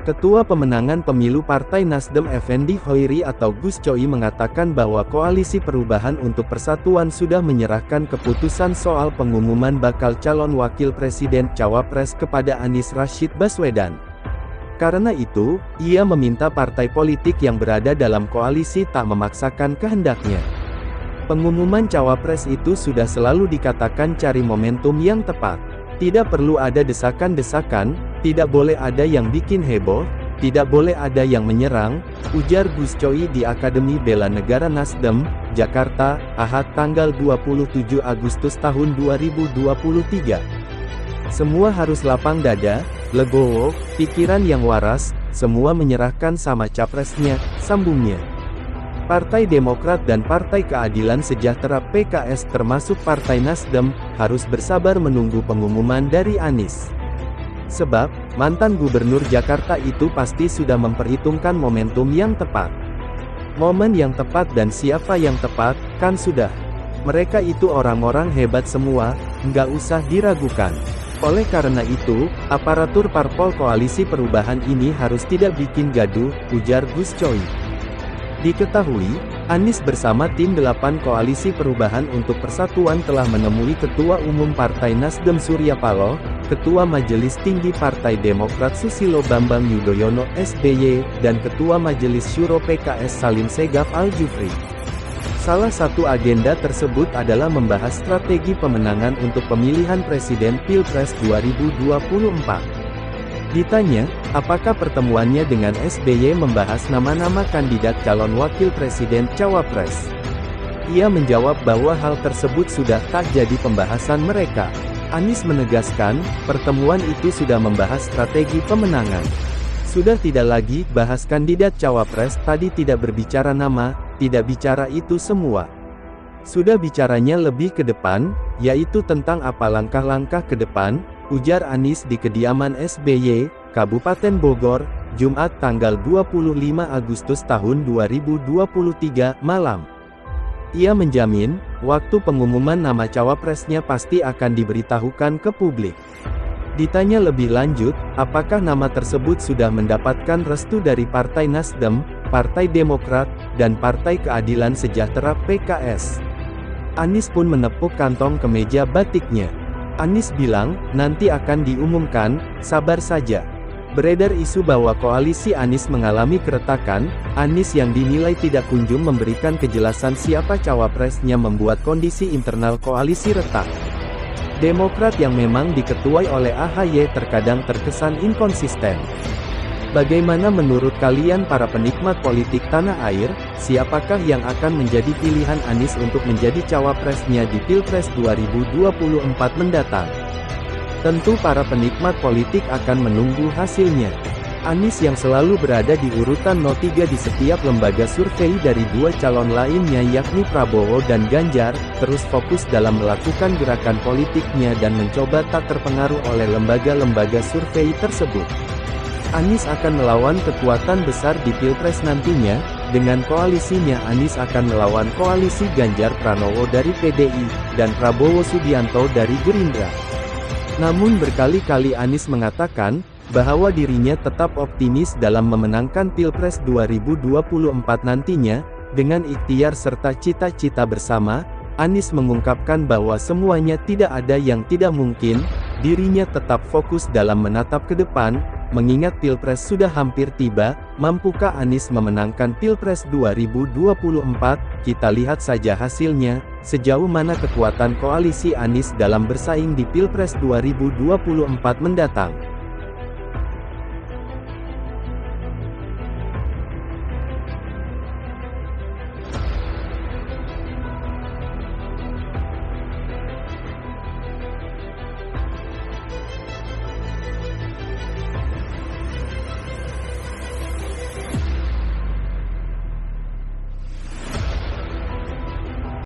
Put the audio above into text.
Ketua Pemenangan Pemilu Partai Nasdem Effendi Hoiri atau Gus Coy mengatakan bahwa Koalisi Perubahan untuk Persatuan sudah menyerahkan keputusan soal pengumuman bakal calon wakil presiden cawapres kepada Anies Rashid Baswedan. Karena itu, ia meminta partai politik yang berada dalam koalisi tak memaksakan kehendaknya. Pengumuman cawapres itu sudah selalu dikatakan cari momentum yang tepat. Tidak perlu ada desakan-desakan, tidak boleh ada yang bikin heboh, tidak boleh ada yang menyerang, ujar Gus Coy di Akademi Bela Negara Nasdem, Jakarta, Ahad tanggal 27 Agustus tahun 2023. Semua harus lapang dada, legowo, pikiran yang waras, semua menyerahkan sama capresnya, sambungnya. Partai Demokrat dan Partai Keadilan Sejahtera (PKS) termasuk Partai Nasdem, harus bersabar menunggu pengumuman dari Anies. Sebab, mantan Gubernur Jakarta itu pasti sudah memperhitungkan momentum yang tepat. Momen yang tepat dan siapa yang tepat, kan sudah. Mereka itu orang-orang hebat semua, nggak usah diragukan. Oleh karena itu, aparatur parpol Koalisi Perubahan ini harus tidak bikin gaduh, ujar Gus Coy. Diketahui, Anies bersama tim 8 Koalisi Perubahan untuk Persatuan telah menemui Ketua Umum Partai Nasdem Surya Paloh, Ketua Majelis Tinggi Partai Demokrat Susilo Bambang Yudhoyono (SBY), dan Ketua Majelis Syuro PKS Salim Segaf Al-Jufri. Salah satu agenda tersebut adalah membahas strategi pemenangan untuk pemilihan Presiden Pilpres 2024. Ditanya, apakah pertemuannya dengan SBY membahas nama-nama kandidat calon wakil presiden cawapres? Ia menjawab bahwa hal tersebut sudah tak jadi pembahasan mereka. Anies menegaskan, pertemuan itu sudah membahas strategi pemenangan. Sudah tidak lagi bahas kandidat cawapres, tadi tidak berbicara nama, tidak bicara itu semua. Sudah bicaranya lebih ke depan, yaitu tentang apa langkah-langkah ke depan, ujar Anies di kediaman SBY, Kabupaten Bogor, Jumat tanggal 25 Agustus tahun 2023, malam. Ia menjamin, waktu pengumuman nama cawapresnya pasti akan diberitahukan ke publik. Ditanya lebih lanjut, apakah nama tersebut sudah mendapatkan restu dari Partai Nasdem, Partai Demokrat, dan Partai Keadilan Sejahtera (PKS). Anies pun menepuk kantong kemeja batiknya. Anies bilang, nanti akan diumumkan, sabar saja. Beredar isu bahwa koalisi Anies mengalami keretakan, Anies yang dinilai tidak kunjung memberikan kejelasan siapa cawapresnya membuat kondisi internal koalisi retak. Demokrat yang memang diketuai oleh AHY terkadang terkesan inkonsisten. Bagaimana menurut kalian para penikmat politik tanah air, siapakah yang akan menjadi pilihan Anies untuk menjadi cawapresnya di Pilpres 2024 mendatang? Tentu para penikmat politik akan menunggu hasilnya. Anies yang selalu berada di urutan 03 di setiap lembaga survei dari dua calon lainnya yakni Prabowo dan Ganjar, terus fokus dalam melakukan gerakan politiknya dan mencoba tak terpengaruh oleh lembaga-lembaga survei tersebut. Anies akan melawan kekuatan besar di Pilpres nantinya, dengan koalisinya Anies akan melawan koalisi Ganjar Pranowo dari PDI, dan Prabowo Subianto dari Gerindra. Namun berkali-kali Anies mengatakan, bahwa dirinya tetap optimis dalam memenangkan Pilpres 2024 nantinya, dengan ikhtiar serta cita-cita bersama. Anies mengungkapkan bahwa semuanya tidak ada yang tidak mungkin, dirinya tetap fokus dalam menatap ke depan, mengingat Pilpres sudah hampir tiba. Mampukah Anies memenangkan Pilpres 2024? Kita lihat saja hasilnya, sejauh mana kekuatan koalisi Anies dalam bersaing di Pilpres 2024 mendatang.